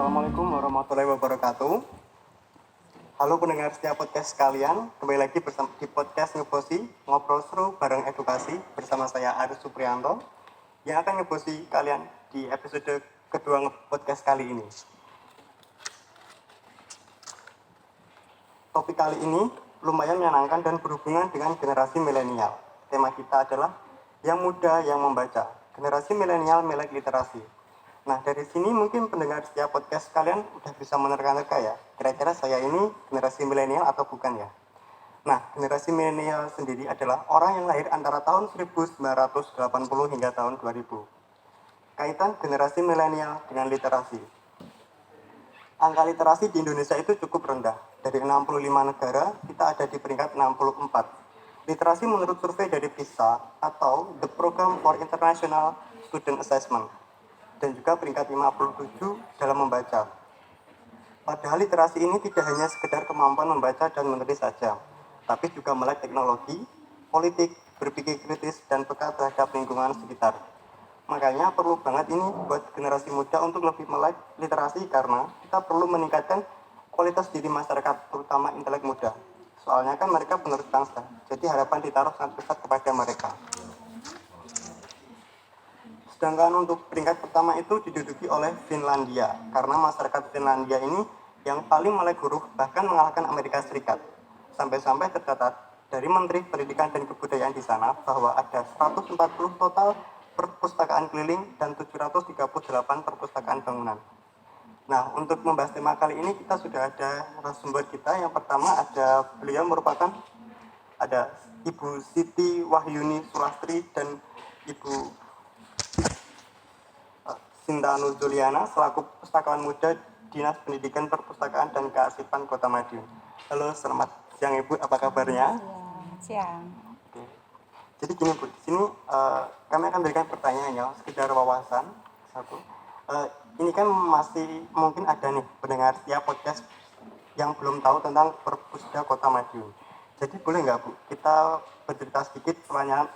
Assalamualaikum warahmatullahi wabarakatuh. Halo pendengar setiap podcast sekalian, kembali lagi bersama di podcast Ngebosi, ngobrol seru bareng edukasi bersama saya Aris Supriyanto yang akan ngebosi kalian di episode kedua podcast kali ini. Topik kali ini lumayan menyenangkan dan berhubungan dengan generasi milenial. Tema kita adalah yang muda yang membaca, generasi milenial melek literasi. Nah, dari sini mungkin pendengar setiap podcast kalian udah bisa menerka-nerka ya, kira-kira saya ini generasi milenial atau bukan ya. Nah, generasi milenial sendiri adalah orang yang lahir antara tahun 1980 hingga tahun 2000. Kaitan generasi milenial dengan literasi. Angka literasi di Indonesia itu cukup rendah. Dari 65 negara, kita ada di peringkat 64. Literasi menurut survei dari PISA atau The Program for International Student Assessment, dan juga peringkat 57 dalam membaca. Padahal literasi ini tidak hanya sekedar kemampuan membaca dan menulis saja, tapi juga melek teknologi, politik, berpikir kritis, dan peka terhadap lingkungan sekitar. Makanya perlu banget ini buat generasi muda untuk lebih melek literasi karena kita perlu meningkatkan kualitas diri masyarakat, terutama intelek muda. Soalnya kan mereka penerus bangsa, jadi harapan ditaruh sangat besar kepada mereka. Sedangkan untuk peringkat pertama itu diduduki oleh Finlandia, karena masyarakat Finlandia ini yang paling melek huruf bahkan mengalahkan Amerika Serikat. Sampai-sampai tercatat dari Menteri Pendidikan dan Kebudayaan di sana bahwa ada 140 total perpustakaan keliling dan 738 perpustakaan bangunan. Nah, untuk membahas tema kali ini kita sudah ada narasumber kita. Yang pertama ada beliau merupakan ada Ibu Siti Wahyuni Sulastri dan Ibu Sinta Juliana selaku pustakawan muda Dinas Pendidikan Perpustakaan dan Kearsipan Kota Madiun. Halo, selamat siang Ibu, apa kabarnya? Siang. Oke. Jadi gini Bu, di sini kami akan berikan pertanyaan ya, sekedar wawasan satu. Ini kan masih mungkin ada nih pendengar setiap podcast yang belum tahu tentang Perpusda Kota Madiun. Jadi boleh nggak Bu, kita bercerita sedikit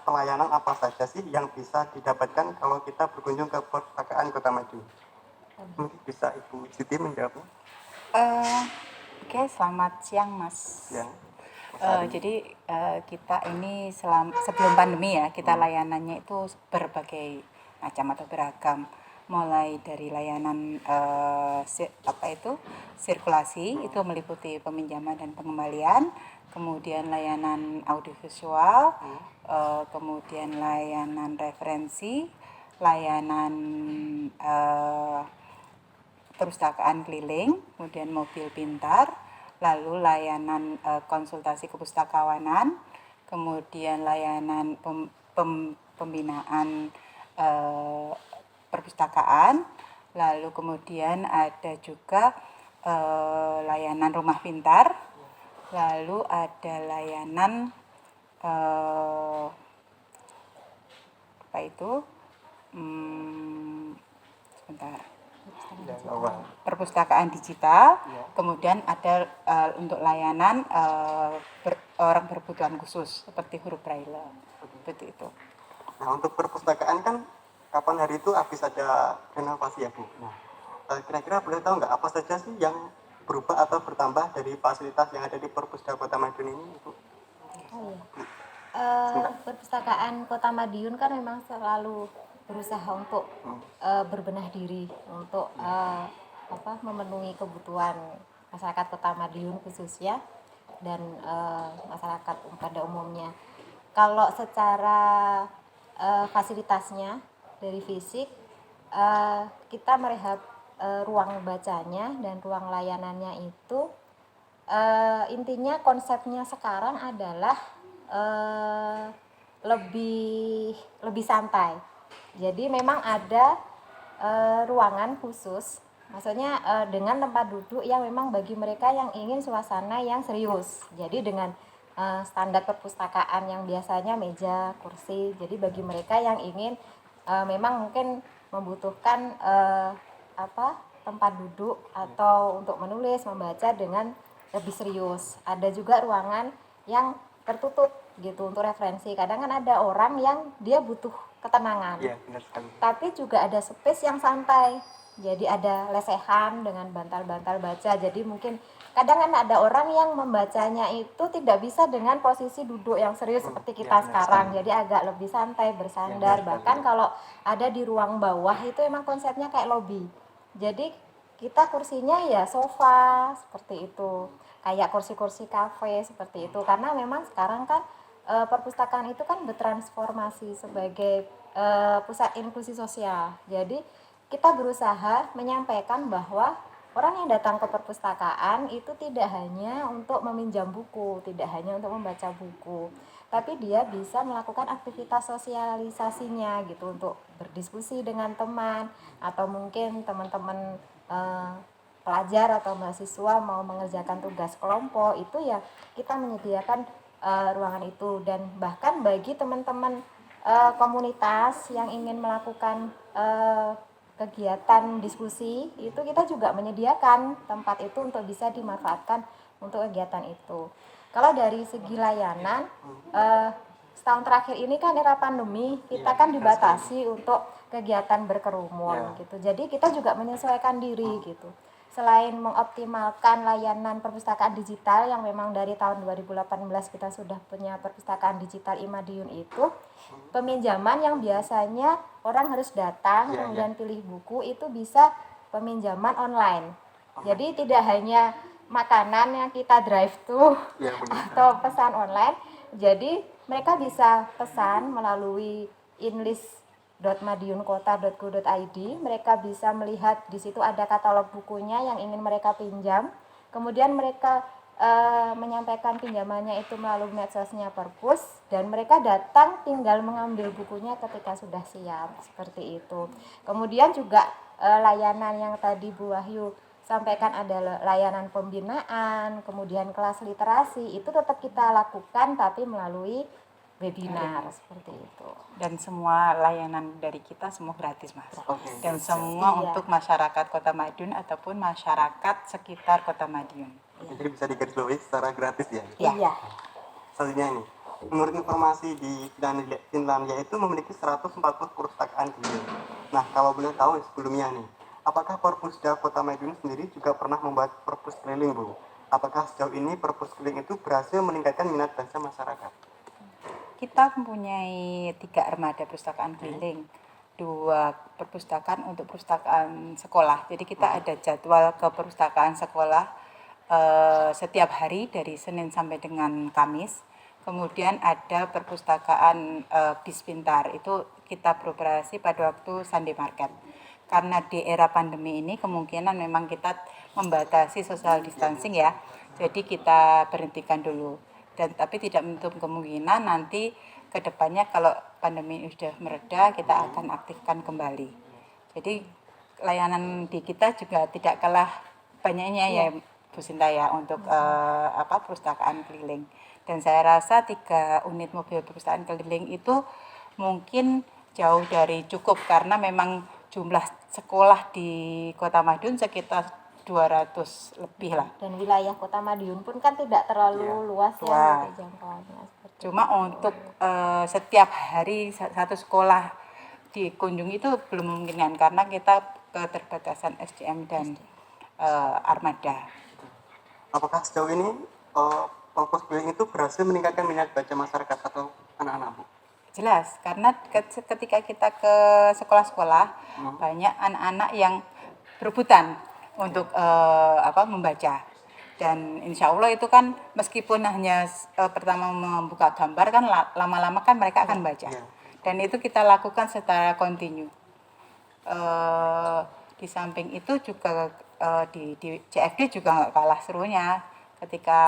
pelayanan apa saja sih yang bisa didapatkan kalau kita berkunjung ke Perpustakaan Kota Madiun? Mungkin bisa Ibu Siti menjawab. Oke, selamat siang Mas. Ya. Jadi kita ini sebelum pandemi ya, kita layanannya itu berbagai macam atau beragam. Mulai dari layanan sirkulasi itu meliputi peminjaman dan pengembalian, kemudian layanan audiovisual, kemudian layanan referensi, layanan perpustakaan keliling, kemudian mobil pintar, lalu layanan konsultasi kepustakawanan, kemudian layanan pembinaan perpustakaan, lalu kemudian ada juga layanan rumah pintar, lalu ada layanan perpustakaan digital, kemudian ada untuk layanan orang berkebutuhan khusus seperti huruf braille, seperti itu. Nah, untuk perpustakaan kan kapan hari itu habis ada renovasi ya Bu. Nah, kira-kira boleh tahu nggak apa saja sih yang berubah atau bertambah dari fasilitas yang ada di Perpustakaan Kota Madiun ini Bu? Perpustakaan Kota Madiun kan memang selalu berusaha untuk berbenah diri untuk memenuhi kebutuhan masyarakat Kota Madiun khususnya dan masyarakat pada umumnya. Kalau secara fasilitasnya dari fisik kita merehab ruang bacanya dan ruang layanannya itu intinya konsepnya sekarang adalah lebih santai. Jadi memang ada ruangan khusus, maksudnya dengan tempat duduk yang memang bagi mereka yang ingin suasana yang serius. Jadi dengan standar perpustakaan yang biasanya meja, kursi. Jadi bagi mereka yang ingin memang mungkin membutuhkan tempat duduk atau untuk menulis, membaca dengan lebih serius. Ada juga ruangan yang tertutup gitu untuk referensi. Kadang kan ada orang yang dia butuh ketenangan. Iya, benar sekali. Tapi juga ada space yang santai. Jadi ada lesehan dengan bantal-bantal baca. Jadi mungkin kadang kan ada orang yang membacanya itu tidak bisa dengan posisi duduk yang serius seperti kita sekarang. Jadi agak lebih santai, bersandar. Bahkan kalau ada di ruang bawah itu emang konsepnya kayak lobby. Jadi kita kursinya ya sofa seperti itu. Kayak kursi-kursi kafe seperti itu. Karena memang sekarang kan perpustakaan itu kan bertransformasi sebagai pusat inklusi sosial. Jadi kita berusaha menyampaikan bahwa orang yang datang ke perpustakaan itu tidak hanya untuk meminjam buku, tidak hanya untuk membaca buku, tapi dia bisa melakukan aktivitas sosialisasinya gitu, untuk berdiskusi dengan teman, atau mungkin teman-teman pelajar atau mahasiswa mau mengerjakan tugas kelompok, itu ya kita menyediakan ruangan itu. Dan bahkan bagi teman-teman komunitas yang ingin melakukan kegiatan diskusi, itu kita juga menyediakan tempat itu untuk bisa dimanfaatkan untuk kegiatan itu. Kalau dari segi layanan, setahun terakhir ini kan era pandemi, kita kan dibatasi untuk kegiatan berkerumun gitu. Jadi kita juga menyesuaikan diri gitu. Selain mengoptimalkan layanan perpustakaan digital yang memang dari tahun 2018 kita sudah punya perpustakaan digital Imadiun itu, peminjaman yang biasanya orang harus datang kemudian pilih buku itu bisa peminjaman online. Jadi tidak hanya makanan yang kita drive to atau pesan online, jadi mereka bisa pesan melalui inlist.madiunkota.go.id. Mereka bisa melihat di situ ada katalog bukunya yang ingin mereka pinjam. Kemudian mereka menyampaikan pinjamannya itu melalui medsosnya Perpus, dan mereka datang tinggal mengambil bukunya ketika sudah siap, seperti itu. Kemudian juga layanan yang tadi Bu Wahyu sampaikan, ada layanan pembinaan, kemudian kelas literasi, itu tetap kita lakukan tapi melalui webinar seperti itu. Dan semua layanan dari kita semua gratis, Mas. Dan semua untuk masyarakat Kota Madiun ataupun masyarakat sekitar Kota Madiun. Jadi bisa digarisbawahi secara gratis ya. Iya. Selanjutnya ini, menurut informasi di Finlandia itu memiliki 140 perpustakaan keliling. Nah, kalau boleh tahu sebelumnya nih, apakah Perpusda Kota Madiun sendiri juga pernah membuat perpus keliling, Bu? Apakah sejauh ini perpus keliling itu berhasil meningkatkan minat baca masyarakat? Kita mempunyai 3 armada perpustakaan keliling, 2 perpustakaan untuk perpustakaan sekolah. Jadi kita ada jadwal ke perpustakaan sekolah setiap hari dari Senin sampai dengan Kamis. Kemudian ada perpustakaan Bis Pintar, itu kita beroperasi pada waktu Sunday Market. Karena di era pandemi ini kemungkinan memang kita membatasi social distancing ya, jadi kita berhentikan dulu. Dan tapi tidak menutup kemungkinan nanti ke depannya kalau pandemi sudah mereda kita akan aktifkan kembali. Jadi layanan di kita juga tidak kalah banyaknya ya Bu Sinta ya untuk perpustakaan keliling. Dan saya rasa 3 unit mobil perpustakaan keliling itu mungkin jauh dari cukup, karena memang jumlah sekolah di Kota Madiun sekitar 200 lebih lah. Dan wilayah Kota Madiun pun kan tidak terlalu luas ya jangkauannya. Cuma untuk setiap hari satu sekolah dikunjungi itu belum memungkinkan karena kita keterbatasan SDM dan armada. Apakah sejauh ini perpus keliling itu berhasil meningkatkan minat baca masyarakat atau anak-anak, Bu? Jelas, karena ketika kita ke sekolah-sekolah banyak anak-anak yang berebutan untuk membaca. Dan insya Allah itu kan meskipun hanya pertama membuka gambar kan lama-lama kan mereka akan baca. Dan itu kita lakukan secara kontinu. Di samping itu juga di CFD juga nggak kalah serunya. Ketika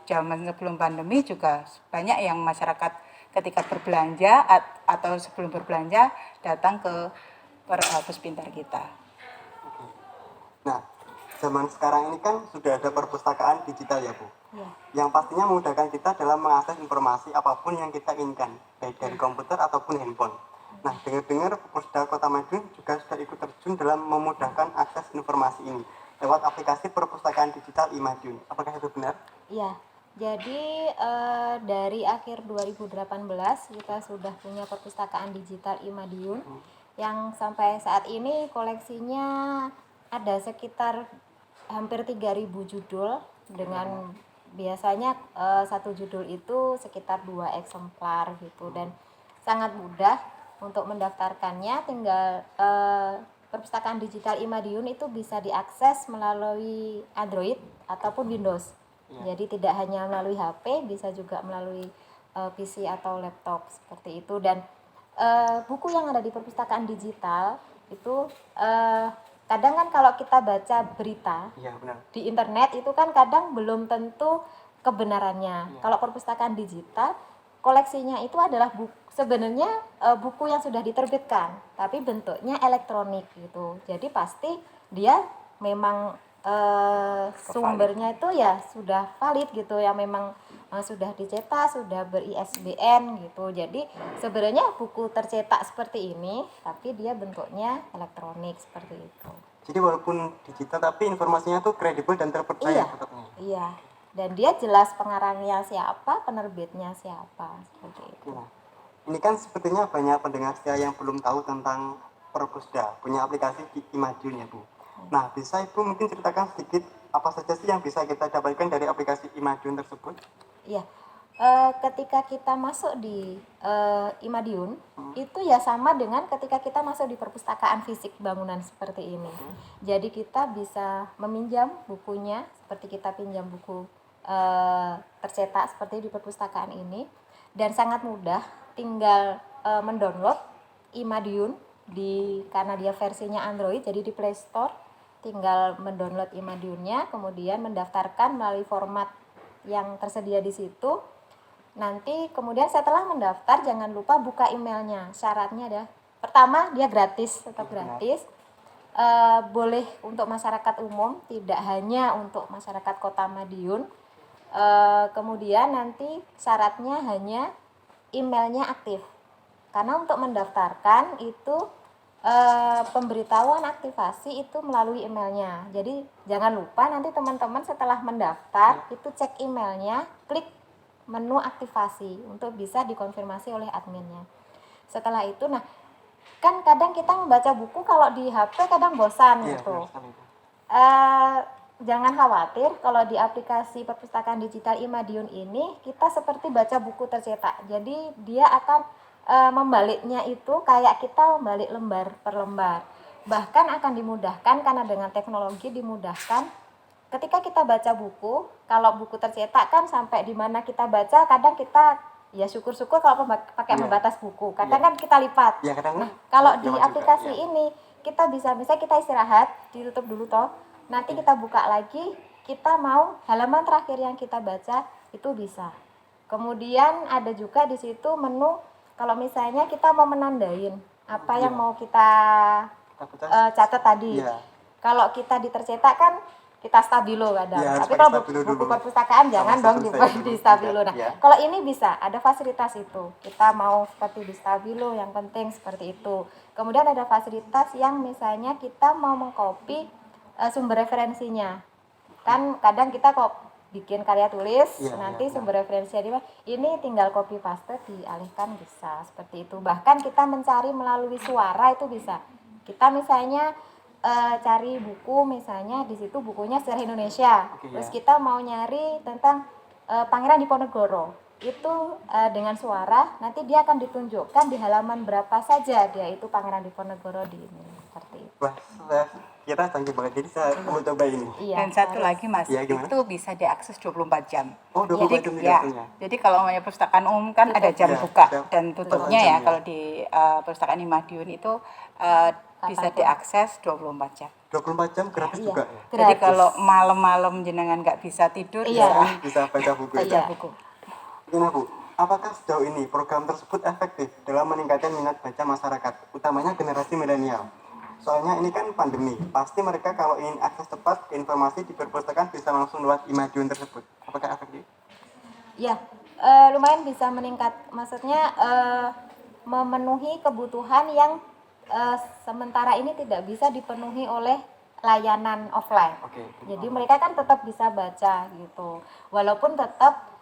zaman sebelum pandemi juga banyak yang masyarakat ketika berbelanja atau sebelum berbelanja datang ke Perpus Pintar kita. Nah, zaman sekarang ini kan sudah ada perpustakaan digital ya, Bu? Ya. Yang pastinya memudahkan kita dalam mengakses informasi apapun yang kita inginkan, baik dari komputer ataupun handphone. Nah, dengar-dengar Perpusda Kota Madiun juga sudah ikut terjun dalam memudahkan akses informasi ini lewat aplikasi perpustakaan digital Imadiun. Apakah itu benar? Iya. Jadi dari akhir 2018 kita sudah punya perpustakaan digital Imadiun. yang sampai saat ini koleksinya ada sekitar hampir 3.000 judul dengan biasanya satu judul itu sekitar 2 eksemplar gitu, dan sangat mudah untuk mendaftarkannya. Tinggal perpustakaan digital Imadiun itu bisa diakses melalui Android ataupun Windows. Jadi tidak hanya melalui HP, bisa juga melalui PC atau laptop seperti itu. Dan buku yang ada di perpustakaan digital itu kadang kan kalau kita baca berita Iya, benar. di internet itu kan kadang belum tentu kebenarannya. Kalau perpustakaan digital, koleksinya itu adalah sebenarnya buku yang sudah diterbitkan, tapi bentuknya elektronik gitu. Jadi pasti dia memang sumbernya itu ya sudah valid gitu, ya memang sudah dicetak, sudah ber-ISBN gitu. Jadi sebenarnya buku tercetak seperti ini, tapi dia bentuknya elektronik seperti itu. Jadi walaupun digital tapi informasinya tuh kredibel dan terpercaya Iya, tetapnya. iya. Dan dia jelas pengarangnya siapa, penerbitnya siapa, seperti itu. Nah, ini kan sepertinya banyak pendengar setia yang belum tahu tentang Perpusda, punya aplikasi di Imadiun ya Bu. Nah, bisa Ibu mungkin ceritakan sedikit apa saja sih yang bisa kita dapatkan dari aplikasi Imadiun tersebut? Iya. Ketika kita masuk di Imadiun, itu ya sama dengan ketika kita masuk di perpustakaan fisik bangunan seperti ini. Jadi kita bisa meminjam bukunya, seperti kita pinjam buku tercetak seperti di perpustakaan ini, dan sangat mudah, tinggal mendownload Imadiun karena dia versinya Android, jadi di Play Store tinggal mendownload Imadiunnya, kemudian mendaftarkan melalui format yang tersedia di situ. Nanti kemudian setelah mendaftar jangan lupa buka emailnya. Syaratnya adalah pertama dia gratis, tetap gratis. Boleh untuk masyarakat umum, tidak hanya untuk masyarakat Kota Madiun. Kemudian nanti syaratnya hanya emailnya aktif. Karena untuk mendaftarkan itu pemberitahuan aktivasi itu melalui emailnya. Jadi jangan lupa nanti teman-teman setelah mendaftar itu cek emailnya, klik menu aktivasi untuk bisa dikonfirmasi oleh adminnya. Setelah itu, nah kan kadang kita membaca buku kalau di HP kadang bosan gitu. Jangan khawatir, kalau di aplikasi perpustakaan digital Imadiun ini kita seperti baca buku tercetak. Jadi dia akan membaliknya itu kayak kita membalik lembar per lembar. Bahkan akan dimudahkan karena dengan teknologi dimudahkan. Ketika kita baca buku, kalau buku tercetak kan sampai di mana kita baca, kadang kita ya syukur-syukur kalau pakai membatas buku. Kadang kan kita lipat. Nah, kalau di aplikasi ini kita bisa kita istirahat, ditutup dulu toh. Nanti kita buka lagi, kita mau halaman terakhir yang kita baca itu bisa. Kemudian ada juga di situ menu kalau misalnya kita mau menandain apa yang mau kita catat tadi. Kalau kita ditercetak kan kita stabilo kadang. Tapi kalau buku perpustakaan jangan dong di stabilo. Nah, kalau ini bisa, ada fasilitas itu. Kita mau seperti di stabilo, yang penting seperti itu. Kemudian ada fasilitas yang misalnya kita mau mengcopy sumber referensinya. Kan kadang kita kok bikin karya tulis, nanti sumber referensinya ini tinggal copy paste dialihkan bisa seperti itu. Bahkan kita mencari melalui suara itu bisa. Kita misalnya cari buku, misalnya di situ bukunya sejarah Indonesia. Terus kita mau nyari tentang Pangeran Diponegoro. Itu dengan suara nanti dia akan ditunjukkan di halaman berapa saja dia itu Pangeran Diponegoro di ini. Seperti itu. Wah, kita canggih banget, jadi saya mau coba ini. Dan satu lagi Mas, itu bisa diakses 24 jam. Oh, 24 jam jadi kalau namanya perpustakaan umum kan ada jam buka dan tutupnya ya. Kalau di perpustakaan Imadiun itu bisa diakses 24 jam. 24 jam gratis juga ya? Jadi kalau malam-malam jenengan nggak bisa tidur, bisa baca buku. Gimana Bu, apakah sejauh ini program tersebut efektif dalam meningkatkan minat baca masyarakat, utamanya generasi milenial? Soalnya ini kan pandemi, pasti mereka kalau ingin akses cepat ke informasi di perpustakaan bisa langsung lewat Imadiun tersebut. Apakah efektif? Ya, lumayan bisa meningkat. Maksudnya memenuhi kebutuhan yang sementara ini tidak bisa dipenuhi oleh layanan offline. Jadi mereka kan tetap bisa baca gitu. Walaupun tetap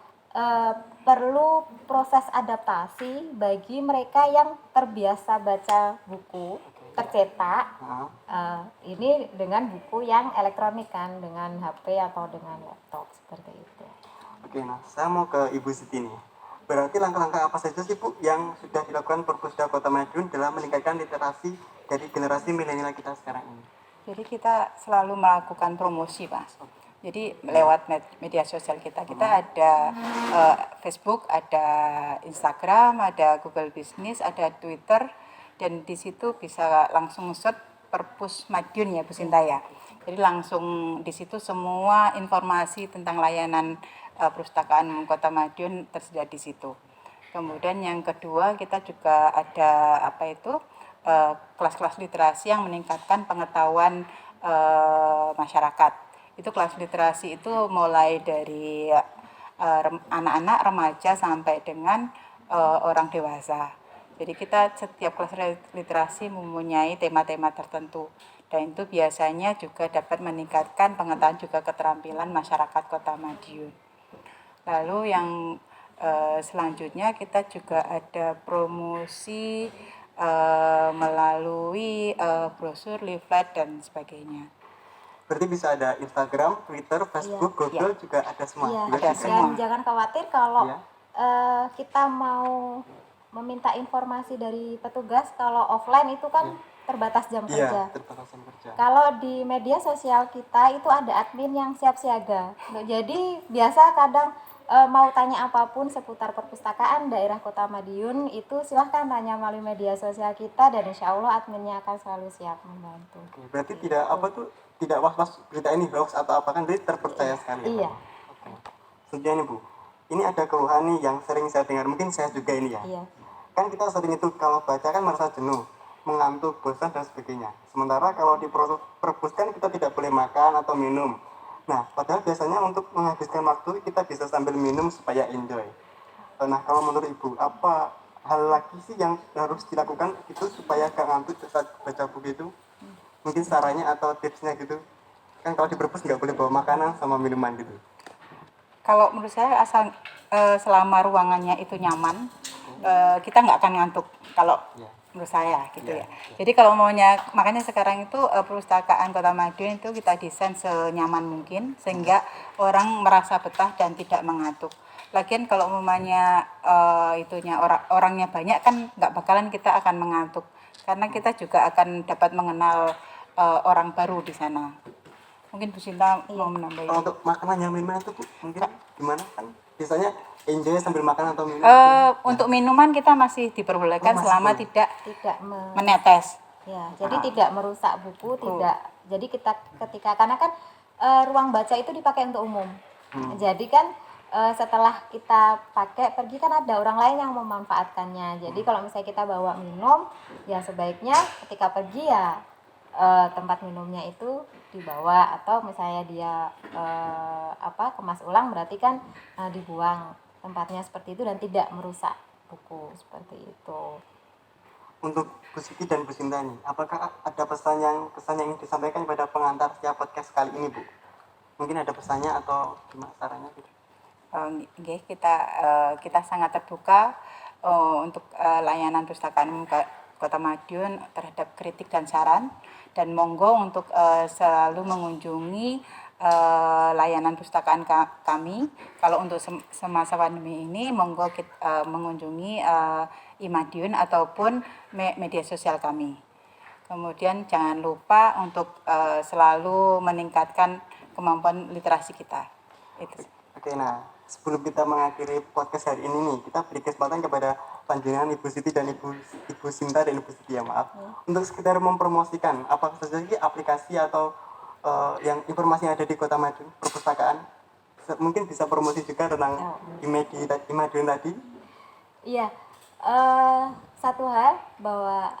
perlu proses adaptasi bagi mereka yang terbiasa baca buku tercetak. Ini dengan buku yang elektronik kan, dengan HP atau dengan laptop seperti itu. Oke, nah saya mau ke Ibu Siti nih. Berarti langkah-langkah apa saja sih Bu yang sudah dilakukan Perpusda Kota Madiun dalam meningkatkan literasi dari generasi milenial kita sekarang ini? Jadi kita selalu melakukan promosi, Mas. Jadi lewat media sosial kita ada Facebook, ada Instagram, ada Google Business, ada Twitter, dan di situ bisa langsung search Perpus Madiun ya Bu Sinta ya. Jadi langsung di situ semua informasi tentang layanan perpustakaan Kota Madiun tersedia di situ. Kemudian yang kedua kita juga ada kelas-kelas literasi yang meningkatkan pengetahuan masyarakat. Itu kelas literasi itu mulai dari anak-anak, remaja sampai dengan orang dewasa. Jadi kita setiap kelas literasi mempunyai tema-tema tertentu dan itu biasanya juga dapat meningkatkan pengetahuan juga keterampilan masyarakat Kota Madiun. Lalu yang selanjutnya kita juga ada promosi melalui brosur, leaflet dan sebagainya. Berarti bisa ada Instagram, Twitter, Facebook, Google juga ada semua. Iya, ada dan semua. jangan khawatir kalau Iya. kita mau meminta informasi dari petugas, kalau offline itu kan terbatas jam kerja. Iya, terbatas jam kerja. Kalau di media sosial kita itu ada admin yang siap siaga. Jadi biasa kadang mau tanya apapun seputar perpustakaan daerah Kota Madiun itu silahkan tanya melalui media sosial kita dan insya Allah adminnya akan selalu siap membantu. Oke, berarti tidak was-was berita ini hoax atau apa kan, jadi terpercaya sekali. Iya. Oke. Selanjutnya nih Bu, ini ada keluhan nih yang sering saya dengar, mungkin saya juga ini ya. Iya. Kan kita sering itu kalau baca kan merasa jenuh, mengantuk, bosan dan sebagainya. Sementara kalau di perpus kan kita tidak boleh makan atau minum. Nah, padahal biasanya untuk menghabiskan waktu kita bisa sambil minum supaya enjoy. Nah, kalau menurut Ibu, apa hal lagi sih yang harus dilakukan itu supaya gak ngantuk saat baca buku itu? Mungkin sarannya atau tipsnya gitu. Kan kalau di perpus nggak boleh bawa makanan sama minuman gitu. Kalau menurut saya selama ruangannya itu nyaman, kita nggak akan ngantuk. Kalau menurut saya gitu ya. Jadi kalau makanya sekarang itu perpustakaan Kota Madiun itu kita desain senyaman mungkin sehingga orang merasa betah dan tidak mengantuk. Lagian kalau umumnya orangnya banyak kan nggak bakalan kita akan mengantuk karena kita juga akan dapat mengenal orang baru di sana. Mungkin Bu Sinta mau menambahkan. Kalau untuk makanan yang minuman itu Bu, mungkin gimana kan? Biasanya enjoy sambil makan atau minum? Untuk minuman kita masih diperbolehkan selama tidak menetes. Ya, jadi tidak merusak buku, tidak. Jadi ketika karena kan ruang baca itu dipakai untuk umum. Jadi kan setelah kita pakai pergi kan ada orang lain yang memanfaatkannya. Jadi kalau misalnya kita bawa minum, ya sebaiknya ketika pergi ya tempat minumnya itu dibawa, atau misalnya dia kemas ulang berarti kan dibuang tempatnya seperti itu dan tidak merusak buku seperti itu. Untuk Bu Siti dan Bu Sinta nih, apakah ada kesan yang ingin disampaikan pada pengantar setiap podcast kali ini Bu? Mungkin ada pesannya atau gimana caranya gitu? Kita sangat terbuka untuk layanan perpustakaan Kota Madiun terhadap kritik dan saran, dan monggo untuk selalu mengunjungi layanan perpustakaan kami. Kalau untuk semasa pandemi ini monggo mengunjungi iMadiun ataupun media sosial kami. Kemudian jangan lupa untuk selalu meningkatkan kemampuan literasi kita. Itu. Oke, nah sebelum kita mengakhiri podcast hari ini nih, kita beri kesempatan kepada panjenengan Ibu Siti dan Ibu Sinta dan Ibu Siti ya maaf, untuk sekedar mempromosikan apa saja aplikasi atau yang informasi yang ada di Kota Madiun perpustakaan. Mungkin bisa promosi juga tentang iMadiun tadi. Iya, satu hal bahwa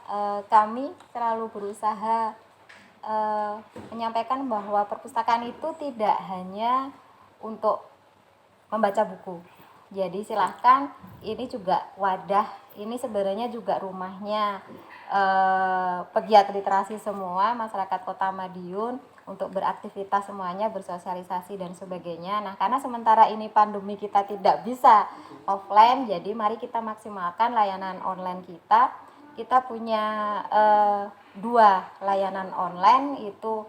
kami selalu berusaha menyampaikan bahwa perpustakaan itu tidak hanya untuk membaca buku. Jadi silahkan, ini juga wadah, ini sebenarnya juga rumahnya pegiat literasi semua masyarakat Kota Madiun. untuk beraktivitas semuanya, bersosialisasi dan sebagainya. Nah, karena sementara ini pandemi kita tidak bisa offline, jadi mari kita maksimalkan layanan online kita. Kita punya 2 layanan online, itu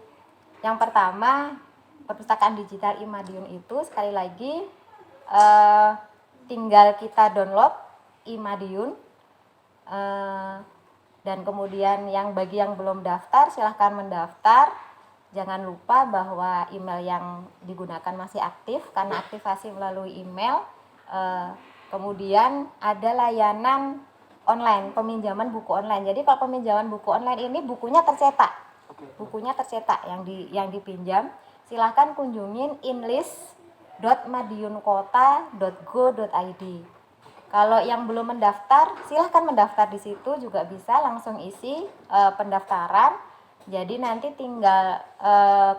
yang pertama perpustakaan digital Imadiun. Itu sekali lagi tinggal kita download Imadiun, dan kemudian bagi yang belum daftar silahkan mendaftar. Jangan lupa bahwa email yang digunakan masih aktif karena aktivasi melalui email. Kemudian ada layanan online, peminjaman buku online. Jadi kalau peminjaman buku online ini bukunya tercetak. Bukunya tercetak yang dipinjam. Silahkan kunjungin inlist.madiunkota.go.id. Kalau yang belum mendaftar, silahkan mendaftar di situ juga bisa, langsung isi pendaftaran. Jadi nanti tinggal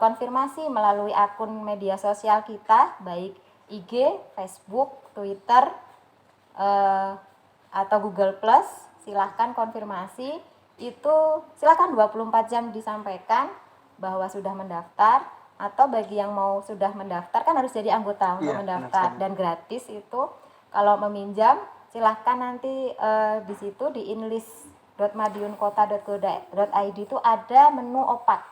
konfirmasi melalui akun media sosial kita, baik IG, Facebook, Twitter, atau Google Plus. Silahkan konfirmasi, itu silahkan 24 jam disampaikan bahwa sudah mendaftar. Atau bagi yang mau sudah mendaftar, kan harus jadi anggota untuk mendaftar, dan gratis itu. Kalau meminjam silahkan nanti di situ di inlist.madiunkota.go.id itu ada menu OPAC,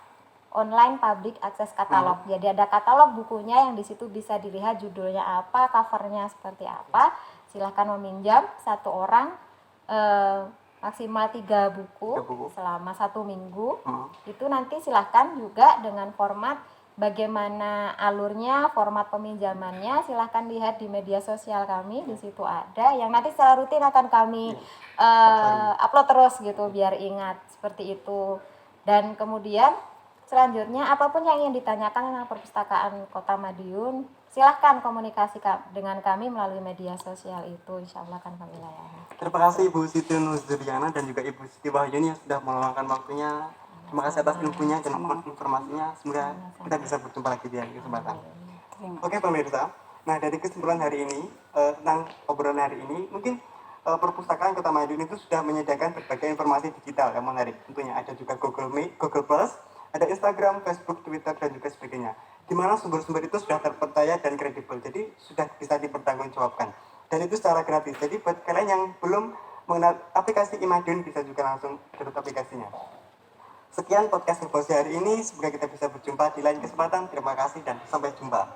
online public access catalog. Jadi ada katalog bukunya yang di situ bisa dilihat judulnya apa, covernya seperti apa. Silahkan meminjam 1 orang maksimal 3 buku selama 1 minggu. Itu nanti silahkan juga dengan format, bagaimana alurnya, format peminjamannya, silahkan lihat di media sosial kami. Di situ ada yang nanti secara rutin akan kami upload terus gitu, biar ingat seperti itu. Dan kemudian selanjutnya apapun yang ingin ditanyakan tentang perpustakaan Kota Madiun, silahkan komunikasi dengan kami melalui media sosial itu, insya Allah akan kami layani. Terima kasih Ibu Siti Nuzuriana dan juga Ibu Siti Wahyuni yang sudah meluangkan waktunya. Terima kasih atas ilmunya dan informasinya. Semoga kita bisa berjumpa lagi di kesempatan. Oke pemirsa, nah dari kesimpulan hari ini tentang obrolan hari ini, mungkin perpustakaan Kota Madiun itu sudah menyediakan berbagai informasi digital yang menarik. Tentunya ada juga Google Meet, Google Plus, ada Instagram, Facebook, Twitter dan juga sebagainya. Di mana sumber-sumber itu sudah terpercaya dan kredibel, jadi sudah bisa dipertanggungjawabkan. Dan itu secara gratis. Jadi buat kalian yang belum mengenal aplikasi Imadiun bisa juga langsung download aplikasinya. Sekian podcast Info hari ini, semoga kita bisa berjumpa di lain kesempatan. Terima kasih dan sampai jumpa.